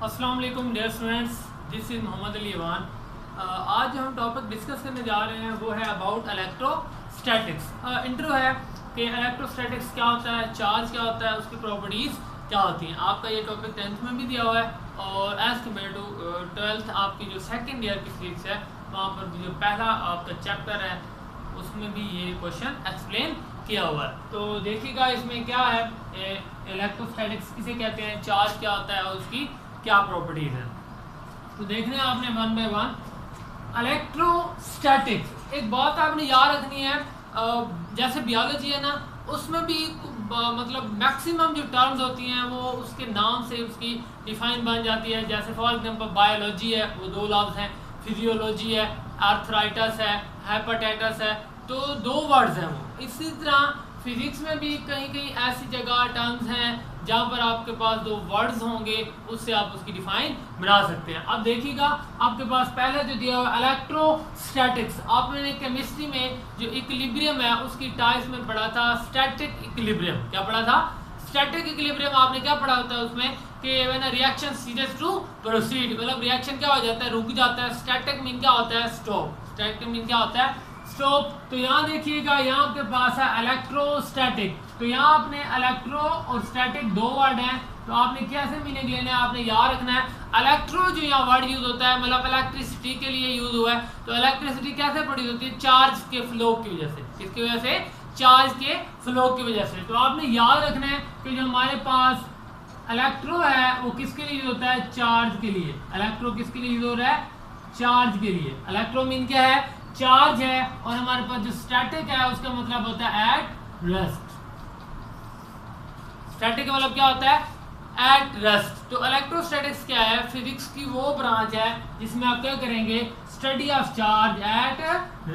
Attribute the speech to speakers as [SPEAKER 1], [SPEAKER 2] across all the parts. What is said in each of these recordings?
[SPEAKER 1] अस्सलाम वालेकुम dear students, this is Mohammad Ali Awan. आज जो हम टॉपिक डिस्कस करने जा रहे हैं वो है अबाउट इलेक्ट्रोस्टैटिक्स। इंट्रो है कि इलेक्ट्रोस्टैटिक्स क्या होता है, चार्ज क्या होता है, उसकी प्रॉपर्टीज़ क्या होती हैं। आपका ये टॉपिक 10th में भी दिया हुआ है और एज़ कम्पेयर टू 12th आपकी जो सेकेंड ईयर की फिजिक्स है वहाँ पर भी जो पहला आपका चैप्टर है उसमें भी ये क्वेश्चन एक्सप्लेन किया हुआ है। तो देखिएगा इसमें क्या है, इलेक्ट्रोस्टैटिक्स किसे कहते हैं, चार्ज क्या होता है और उसकी क्या प्रॉपर्टीज है। तो देखने आपने वन बाय वन। इलेक्ट्रोस्टैटिक्स एक बात आपने याद रखनी है, जैसे बायोलॉजी है ना उसमें भी मतलब मैक्सिमम जो टर्म्स होती हैं वो उसके नाम से उसकी डिफाइन बन जाती है। जैसे फॉर एग्जांपल बायोलॉजी है वो दो लफ्ज़ हैं, फिजियोलॉजी है, आर्थराइटिस है, हेपेटाइटिस है, तो दो वर्ड्स हैं वो। इसी तरह फिजिक्स में भी कहीं कहीं ऐसी जगह टर्म्स हैं जहाँ पर आपके पास दो वर्ड्स होंगे, उससे आप उसकी डिफाइन बना सकते हैं। अब देखिएगा आपके पास पहले जो दिया हुआ इलेक्ट्रोस्टैटिक्स, आपने केमिस्ट्री में जो इक्विलिब्रियम है उसकी टाइप्स में पढ़ा था स्टैटिक इक्विलिब्रियम। क्या पढ़ा था? Static equilibrium. आपने क्या पढ़ा होता है उसमें कि when a reaction ceases to proceed, मतलब रिएक्शन क्या हो जाता है, रुक जाता है। स्टैटिक मीन क्या होता है? स्टॉप। स्टैटिक मीन क्या होता है? स्टॉप। तो यहाँ देखिएगा यहाँ आपके पास है इलेक्ट्रोस्टैटिक। तो यहाँ आपने इलेक्ट्रो और स्टैटिक दो वर्ड हैं, तो आपने कैसे मीनिंग लेना है, आपने याद रखना है। इलेक्ट्रो जो यहाँ वर्ड यूज होता है मतलब इलेक्ट्रिसिटी के लिए यूज हुआ है। तो इलेक्ट्रिसिटी कैसे प्रोड्यूस होती है? चार्ज के फ्लो की वजह से। किसकी वजह से? चार्ज के फ्लो की वजह से। तो आपने याद रखना है कि जो हमारे पास इलेक्ट्रो है वो किसके लिए यूज होता है? चार्ज के लिए। इलेक्ट्रो किसके लिए यूज हो रहा है? चार्ज के लिए। इलेक्ट्रो मीन क्या है? चार्ज है। और हमारे पास जो स्टैटिक है उसका मतलब होता है एट रेस्ट। स्टैटिक का मतलब क्या होता है? At rest. तो इलेक्ट्रोस्टैटिक्स क्या है? फिजिक्स की वो ब्रांच है जिसमें आप क्या करेंगे? Study of charge at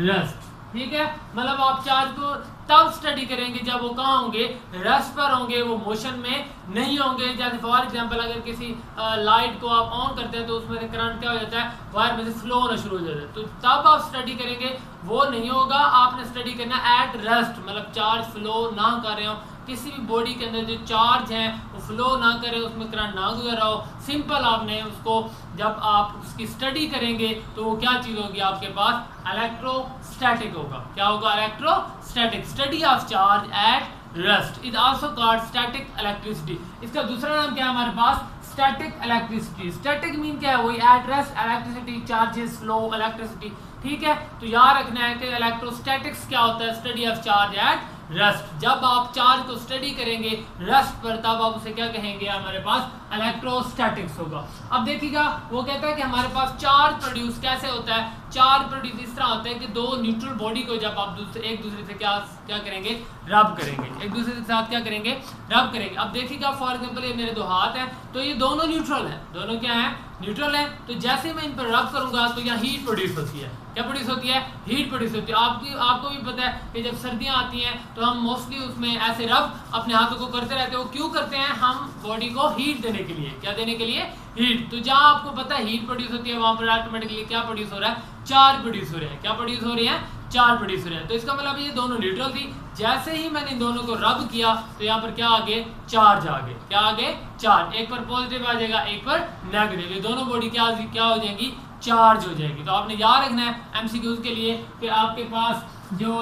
[SPEAKER 1] rest. ठीक है, मतलब आप चार्ज को तब स्टडी करेंगे जब वो कहाँ होंगे? रेस्ट पर होंगे, वो मोशन में नहीं होंगे। जैसे फॉर एग्जांपल अगर किसी लाइट को आप ऑन करते हैं तो उसमें से करंट क्या हो जाता है? वायर में से फ्लो होना शुरू हो जाता है। तो तब आप स्टडी करेंगे, वो नहीं होगा। आपने स्टडी करना एट रेस्ट, मतलब चार्ज फ्लो ना कर रहे हो, किसी भी बॉडी के अंदर जो चार्ज है वो फ्लो ना करे, उसमें करंट ना गुजर रहा हो। सिंपल आपने उसको जब आप उसकी स्टडी करेंगे तो वो क्या चीज़ होगी आपके पास? इलेक्ट्रोस्टैटिक होगा। क्या होगा? Electrostatic. Study of charge at rest is also called static electricity. इसका दूसरा नाम क्या है हमारे पास? Static electricity. स्टैटिक मीन क्या है? वही at rest, electricity, charges, flow, electricity. ठीक है, तो याद रखना है कि इलेक्ट्रोस्टैटिक्स क्या होता है? Study of charge at rest. जब आप चार्ज को स्टडी करेंगे रेस्ट पर तब आप उसे क्या कहेंगे? हमारे पास इलेक्ट्रोस्टैटिक्स होगा। अब देखिएगा वो कहता है कि हमारे पास चार्ज प्रोड्यूस कैसे होता है? चार्ज प्रोड्यूस इस तरह होता है कि दो न्यूट्रल बॉडी को जब आप एक दूसरे से क्या करेंगे? रब करेंगे। एक दूसरे के साथ क्या करेंगे? रब करेंगे। अब देखिएगा फॉर एग्जांपल ये मेरे दो हाथ हैं, तो ये दोनों न्यूट्रल हैं। दोनों क्या हैं? न्यूट्रल है। तो जैसे मैं इन पर रब करूंगा तो यहाँ हीट प्रोड्यूस होती है। क्या प्रोड्यूस होती है? हीट प्रोड्यूस होती है। आपको भी पता है कि जब सर्दियाँ आती हैं तो हम मोस्टली उसमें ऐसे रब अपने हाथों को करते रहते हैं। वो क्यों करते हैं? हम बॉडी को हीट देने के लिए। क्या देने के लिए? हीट। तो जहाँ आपको पता है हीट प्रोड्यूस होती है वहाँ पर ऑटोमेटिकली क्या प्रोड्यूस हो रहा है? चार्ज प्रोड्यूस हो रहे हैं। क्या प्रोड्यूस हो रही है? चार्ज प्रोड्यूस हो रहे हैं। तो इसका मतलब ये दोनों न्यूट्रल थी, जैसे ही मैंने इन दोनों को रब किया तो यहाँ पर क्या आगे? चार्ज आगे। क्या आगे? चार्ज। एक पर पॉजिटिव आ जाएगा, एक पर नेगेटिव। ये दोनों बॉडी क्या हो जाएंगी? चार्ज हो जाएगी। तो आपने याद रखना है एमसीक्यूज के लिए कि आपके पास जो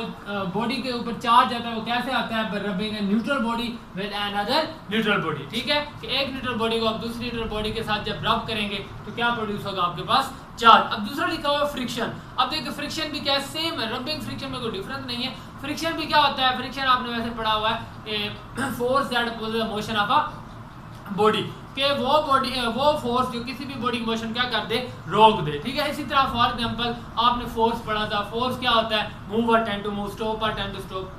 [SPEAKER 1] बॉडी के ऊपर चार्ज आता है वो कैसे आता है? Rubbing neutral body with another neutral body. ठीक है, कि एक न्यूट्रल बॉडी को आप दूसरी न्यूट्रल बॉडी के साथ जब रब करेंगे तो क्या प्रोड्यूस होगा आपके पास? चार्ज। अब दूसरा लिखा हुआ है फ्रिक्शन। अब देखिए फ्रिक्शन भी क्या सेम है, रबिंग फ्रिक्शन में कोई डिफरेंस नहीं है। फ्रिक्शन भी क्या होता है? फ्रिक्शन आपने वैसे पढ़ा हुआ है force that opposes the motion of a body, कि वो फोर्स जो किसी भी बॉडी मोशन क्या कर दे? रोक दे। ठीक है, इसी तरह फॉर एग्जांपल आपने फोर्स पढ़ा था। फोर्स क्या होता है? Mover tend to move, stopper tend to stop.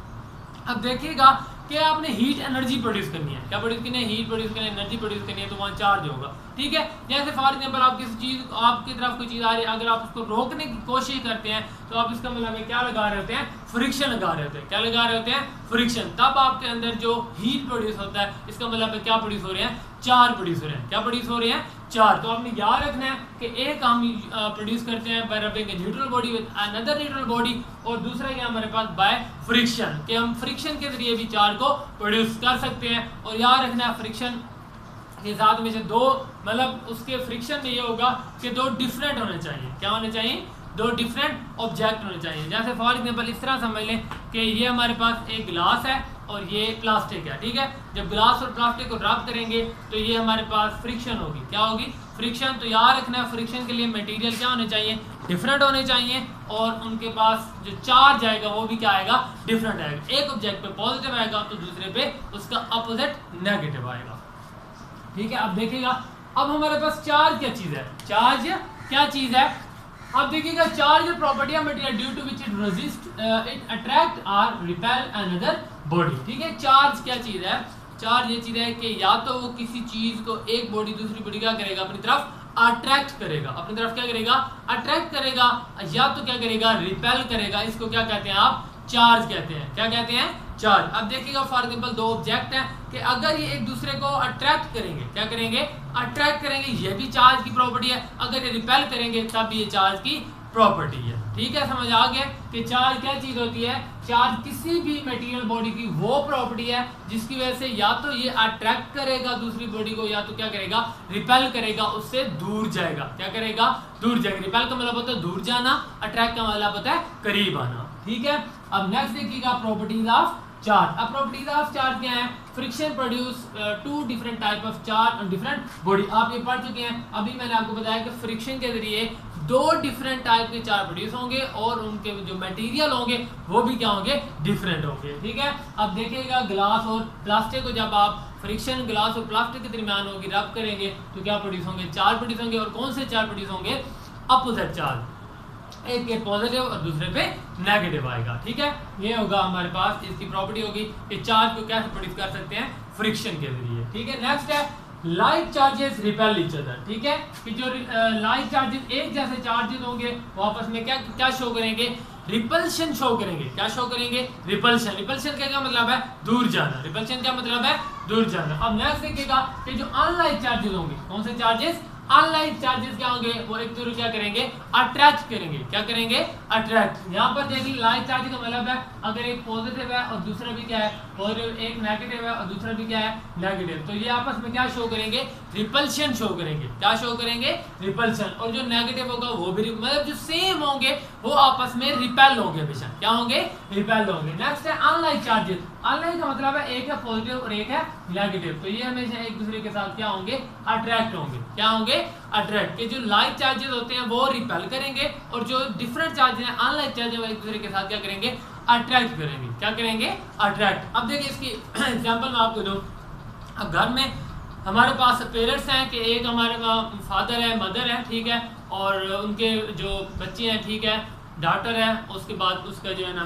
[SPEAKER 1] अब देखिएगा कि आपने हीट एनर्जी प्रोड्यूस करनी है। क्या प्रोड्यूस करनी है? हीट प्रोड्यूस करनी है, एनर्जी प्रोड्यूस करनी है, तो वहाँ चार्ज होगा। ठीक है, जैसे फॉर एग्जांपल आप किसी चीज़, आपकी तरफ कोई चीज़ आ रही है, अगर आप उसको रोकने की कोशिश करते हैं तो आप इसका मतलब क्या लगा रहे होते हैं? फ्रिक्शन लगा रहे होते हैं। क्या लगा रहे होते हैं? फ्रिक्शन। तब आपके अंदर जो हीट प्रोड्यूस होता है इसका मतलब क्या प्रोड्यूस हो रहे हैं? चार्ज प्रोड्यूस हो रहे हैं। क्या प्रोड्यूस हो रहे हैं? चार्ज। तो आपने याद रखना है कि एक हम प्रोड्यूस करते हैं bye rubbing a neutral body with another neutral body, और दूसरा क्या हमारे पास? बाय फ्रिक्शन, कि हम फ्रिक्शन के जरिए भी चार्ज को प्रोड्यूस कर सकते हैं। और याद रखना है फ्रिक्शन के साथ में से दो, मतलब उसके फ्रिक्शन में ये होगा कि दो डिफरेंट होने चाहिए। क्या होने चाहिए? दो डिफरेंट ऑब्जेक्ट होने चाहिए। जैसे फॉर एग्जांपल इस तरह समझ लें कि ये हमारे पास एक ग्लास है और ये प्लास्टिक है, ठीक है। जब ग्लास और प्लास्टिक को रब करेंगे तो ये हमारे पास फ्रिक्शन होगी। क्या होगी? फ्रिक्शन। तो याद रखना है फ्रिक्शन के लिए मटेरियल क्या होने चाहिए? डिफरेंट होने चाहिए, और उनके पास जो चार्ज आएगा वो भी क्या आएगा? डिफरेंट आएगा। एक ऑब्जेक्ट पे पॉजिटिव आएगा तो दूसरे पे उसका अपोजिट नेगेटिव आएगा, ठीक है। अब देखिएगा, अब हमारे पास चार्ज क्या चीज़ है? चार्ज क्या चीज़ है? अब देखिएगा, charge property of material due to which it resist, it attract और रिपेल अनदर बॉडी, ठीक है। चार्ज क्या चीज़ है? चार्ज ये चीज़ है कि या तो वो किसी चीज़ को, एक बॉडी दूसरी बॉडी क्या करेगा? अपनी तरफ अट्रैक्ट करेगा, अपनी तरफ क्या करेगा? अट्रैक्ट करेगा, या तो क्या करेगा? रिपेल करेगा। इसको क्या कहते हैं आप? चार्ज कहते हैं। क्या कहते हैं? चार्ज। अब देखिएगा, फॉर एग्जांपल दो ऑब्जेक्ट हैं कि अगर ये एक दूसरे को अट्रैक्ट करेंगे, क्या करेंगे? अट्रैक्ट करेंगे, ये भी चार्ज की प्रॉपर्टी है। अगर ये रिपेल करेंगे तब ये चार्ज की प्रॉपर्टी है, ठीक है। समझ आ गया कि चार्ज क्या चीज़ होती है? चार्ज किसी भी मटेरियल बॉडी की वो प्रॉपर्टी है जिसकी वजह से या तो ये अट्रैक्ट करेगा दूसरी बॉडी को, या तो क्या करेगा? रिपेल करेगा, उससे दूर जाएगा। क्या करेगा? दूर जाएगा। रिपेल का मतलब होता है दूर जाना, अट्रैक्ट का मतलब होता है करीब आना, ठीक है। अब नेक्स्ट देखिएगा, प्रॉपर्टीज ऑफ चार्ज। अब प्रॉपर्टीज ऑफ चार्ज क्या है? Friction produce two different type of charge on different body. आप ये पढ़ चुके हैं। अभी मैंने आपको बताया कि फ्रिक्शन के जरिए दो डिफरेंट टाइप के चार्ज प्रोड्यूस होंगे और उनके जो मटेरियल होंगे वो भी क्या होंगे? डिफरेंट होंगे, ठीक है। अब देखिएगा, ग्लास और प्लास्टिक को जब आप फ्रिक्शन ग्लास और प्लास्टिक के दरमियान होगी, रब करेंगे तो क्या प्रोड्यूस होंगे? चार्ज प्रोड्यूस होंगे। और कौन से चार्ज प्रोड्यूस होंगे? Opposite charge. एक पे पॉजिटिव और दूसरे पे नेगेटिव आएगा, ठीक है। ये होगा हमारे पास, इसकी प्रॉपर्टी होगी कि चार्ज को कैसे प्रोड्यूस कर सकते हैं? फ्रिक्शन के जरिए, ठीक है। नेक्स्ट है like charges repel each other, ठीक है। कि जो लाइक चार्जेस, एक जैसे चार्जेस होंगे वो आपस में क्या क्या शो करेंगे? रिपल्शन शो करेंगे। क्या शो करेंगे? रिपल्शन। रिपल्शन का क्या मतलब है? दूर जाना। रिपल्शन क्या मतलब है? दूर जाना। अब नेक्स्ट देखिएगा कि जो अनलाइक चार्जेस होंगे, कौन से चार्जेस? अनलाइक चार्जेस क्या होंगे? वो एक दूसरे क्या करेंगे? अट्रैक्ट करेंगे। क्या करेंगे? अट्रैक्ट। यहाँ पर देखिए, लाइक चार्ज का मतलब है अगर एक पॉजिटिव है और दूसरा भी क्या है? पॉजिटिव। एक नेगेटिव है और दूसरा भी क्या है? नेगेटिव। तो ये आपस में क्या शो करेंगे? रिपल्शन शो करेंगे। क्या शो करेंगे? रिपल्शन। और जो नेगेटिव होगा वो भी, मतलब जो सेम होंगे वो आपस में रिपेल होंगे हमेशा। क्या होंगे? रिपेल होंगे। नेक्स्ट है अनलाइक चार्जेस। अनलाइक का मतलब है एक है पॉजिटिव और एक है नेगेटिव, तो ये हमेशा एक दूसरे के साथ क्या होंगे? अट्रैक्ट होंगे। क्या होंगे? अट्रैक्ट। के जो लाइक चार्जेस होते हैं वो रिपेल करेंगे और जो डिफरेंट चार्जेस हैं अनलाइक चार्जेस वो एक दूसरे के साथ क्या करेंगे? अट्रैक्ट करेंगे। क्या करेंगे? अट्रैक्ट। अब देखिए इसकी एग्जांपल मैं आपको दूं। अब घर में हमारे पास पेरेंट्स हैं कि एक हमारे फादर है, मदर है, ठीक है, और उनके जो बच्चे हैं, ठीक है, डॉटर है, उसके बाद उसका जो है ना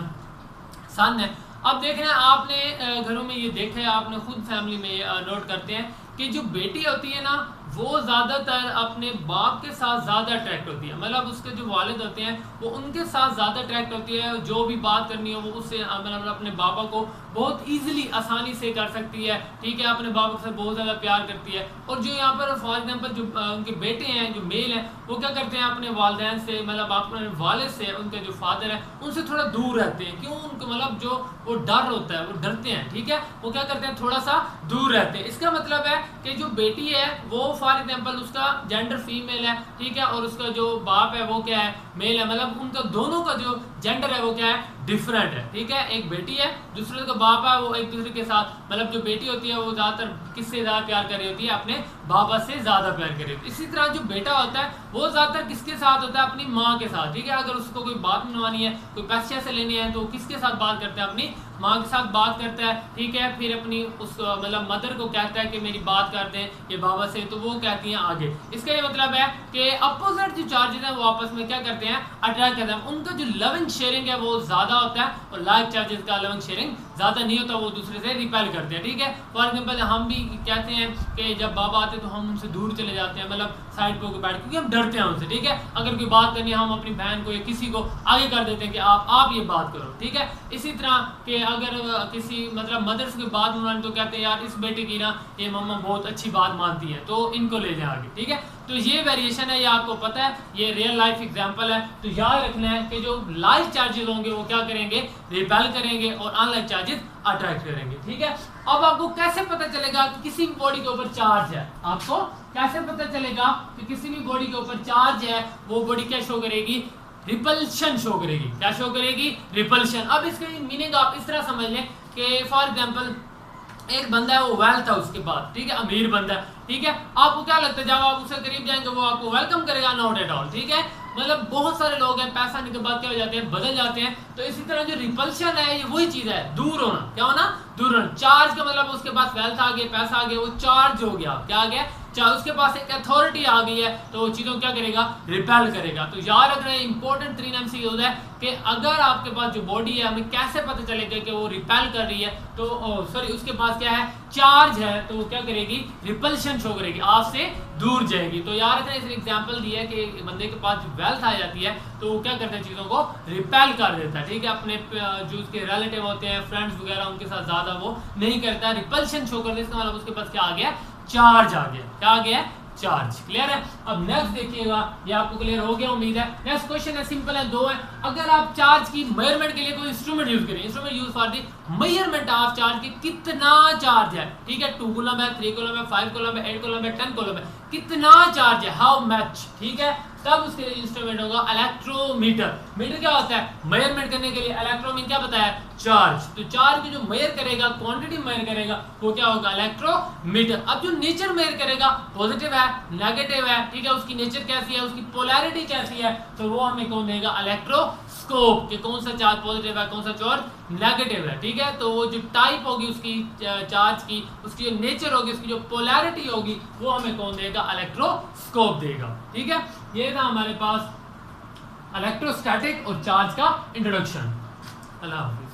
[SPEAKER 1] सन है। अब देख रहे हैं आपने घरों में ये देखा है, आपने खुद फैमिली में नोट करते हैं कि जो बेटी होती है ना वो ज़्यादातर अपने बाप के साथ ज़्यादा अट्रैक्ट होती है। मतलब उसके जो वालिद होते हैं वो उनके साथ ज़्यादा अट्रैक्ट होती है। जो भी बात करनी हो वो उससे मतलब अपने बाबा को बहुत इजीली आसानी से कर सकती है, ठीक है। अपने बाबा से बहुत ज़्यादा प्यार करती है। और जो यहाँ पर फॉर एग्जांपल जो उनके बेटे हैं, जो मेल हैं, वो क्या करते हैं? अपने वालिदैन से, मतलब अपने वालिद से, उनके जो फादर हैं उनसे थोड़ा दूर रहते हैं। क्यों? उनको मतलब जो वो डर होता है, वो डरते हैं, ठीक है। वो क्या करते हैं? थोड़ा सा दूर रहते हैं। इसका मतलब है कि जो बेटी है वो फॉर एग्जांपल उसका जेंडर फीमेल है, ठीक है, और उसका जो बाप है वो क्या है? मेल है। मतलब उनका दोनों का जो जेंडर है वो क्या है? डिफरेंट है, ठीक है। एक बेटी है, दूसरे का बाप है, वो एक दूसरे के साथ, मतलब जो बेटी होती है वो ज़्यादातर किससे ज़्यादा प्यार कर रही होती है? अपने बाबा से ज़्यादा प्यार कर रही होती है। इसी तरह जो बेटा होता है वो ज़्यादातर किसके साथ होता है? अपनी माँ के साथ, ठीक है। अगर उसको कोई बात मनवानी है, कोई पैसे से लेने हैं, तो किसके साथ बात करता है? अपनी माँ के साथ बात करता है, ठीक है। फिर अपनी उस मतलब मदर को कहता है कि मेरी बात कर दें ये बाबा से, तो वो कहती हैं आगे। इसका ये मतलब है कि अपोजिट जो चार्जेस हैं वो आपस में क्या करते हैं? अट्रैक्ट करते हैं। उनका जो लविंग शेयरिंग है वो ज़्यादा होता है और लाइक चार्जेस का लविंग शेयरिंग ज़्यादा नहीं होता, वो दूसरे से रिपेल करते हैं, ठीक है। फॉर एग्जाम्पल हम भी कहते हैं कि जब बाबा आते हैं तो हम उनसे दूर चले जाते हैं, मतलब साइड पर होकर बैठ, क्योंकि हम डरते हैं उनसे, ठीक है। अगर कोई बात करनी है हम अपनी बहन को या किसी को आगे कर देते हैं कि आप ये बात करो, ठीक है। इसी तरह के अगर किसी मतलब मदर्स की बात माने तो कहते हैं यार इस बेटे की ना ये मम्मा बहुत अच्छी बात मानती है, तो इनको ले जाए आगे, ठीक है। तो ये वेरिएशन है, ये आपको पता है, ये रियल लाइफ एग्जांपल है। तो याद रखना है कि जो लाइक चार्जेस होंगे वो क्या करेंगे? रिपेल करेंगे और अनलाइक चार्जेस अट्रैक्ट करेंगे। ठीक है, अब आपको कैसे पता चलेगा कि किसी भी बॉडी के ऊपर चार्ज है? आपको कैसे पता चलेगा कि किसी भी बॉडी के ऊपर चार्ज है? वो बॉडी क्या शो करेगी? रिपल्शन शो करेगी। क्या शो करेगी? रिपल्शन। अब इसका मीनिंग आप इस तरह समझ लें कि फॉर एग्जांपल एक बंदा है, वो वेल्थ है उसके पास, ठीक है, अमीर बंदा है, ठीक है, आपको क्या लगता है जब आप उसके करीब जाएंगे वो आपको वेलकम करेगा? Not at all. ठीक है, मतलब बहुत सारे लोग हैं पैसा आने के बाद क्या हो जाते हैं? बदल जाते हैं। तो इसी तरह जो रिपल्शन है ये वही चीज है, दूर होना। क्या होना? दूर होना। चार्ज का मतलब उसके पास वेल्थ आ गई, पैसा आ गया, वो चार्ज हो गया। क्या आ गया? चाहे उसके पास एक अथॉरिटी आ गई है तो वो चीज़ों क्या करेगा? रिपेल करेगा। तो याद रखना इंपॉर्टेंट 3 MCQ है कि अगर आपके पास जो बॉडी है हमें कैसे पता चलेगा कि वो रिपेल कर रही है? तो सॉरी उसके पास क्या है? चार्ज है, तो वो क्या करेगी? रिपल्शन शो करेगी, आपसे दूर जाएगी। तो याद रखना इस एग्जाम्पल दिया है कि बंदे के पास जो वेल्थ आ जाती है तो वो क्या करता है? चीज़ों को रिपेल कर देता है। ठीक है, अपने जो उसके रिलेटिव होते हैं, फ्रेंड्स वगैरह, उनके साथ ज़्यादा वो नहीं करता, रिपल्शन शो कर देता है। इसका मतलब उसके पास क्या आ गया? चार्ज आ गया। क्या आ गया? चार्ज। क्लियर है? अब नेक्स्ट देखिएगा, ये आपको क्लियर हो गया उम्मीद है। नेक्स्ट क्वेश्चन है, सिंपल है, 2 है। अगर आप चार्ज की मेजरमेंट के लिए कोई इंस्ट्रूमेंट यूज करें, instrument use for the measurement of charge की, कितना चार्ज है? ठीक है, 2 कूलम है, 3 कूलम है, 5 कूलम है, 8 कूलम है, 10 कूलम है, कितना चार्ज है? How much? ठीक है, तब उसके लिए इंस्ट्रूमेंट होगा इलेक्ट्रोमीटर। मीटर क्या होता है? मेजरमेंट करने के लिए। इलेक्ट्रो मीन क्या बताया? चार्ज। तो चार्ज की जो मेजर करेगा, क्वांटिटी मेजर करेगा, वो क्या होगा? इलेक्ट्रोमीटर। अब जो नेचर मेजर करेगा, पॉजिटिव है, नेगेटिव है, ठीक है, उसकी नेचर कैसी है, उसकी पोलैरिटी कैसी है, तो वो हमें कौन देगा? इलेक्ट्रोस्कोप। कि कौन सा चार्ज पॉजिटिव है, कौन सा चार्ज नेगेटिव है। ठीक है, तो वो जो टाइप होगी उसकी चार्ज की, उसकी जो नेचर होगी, उसकी जो पोलैरिटी होगी, वो हमें कौन देगा? इलेक्ट्रोस्कोप देगा। ठीक है, ये था हमारे पास इलेक्ट्रोस्टैटिक और चार्ज का इंट्रोडक्शन। अल्लाह हाफिज़।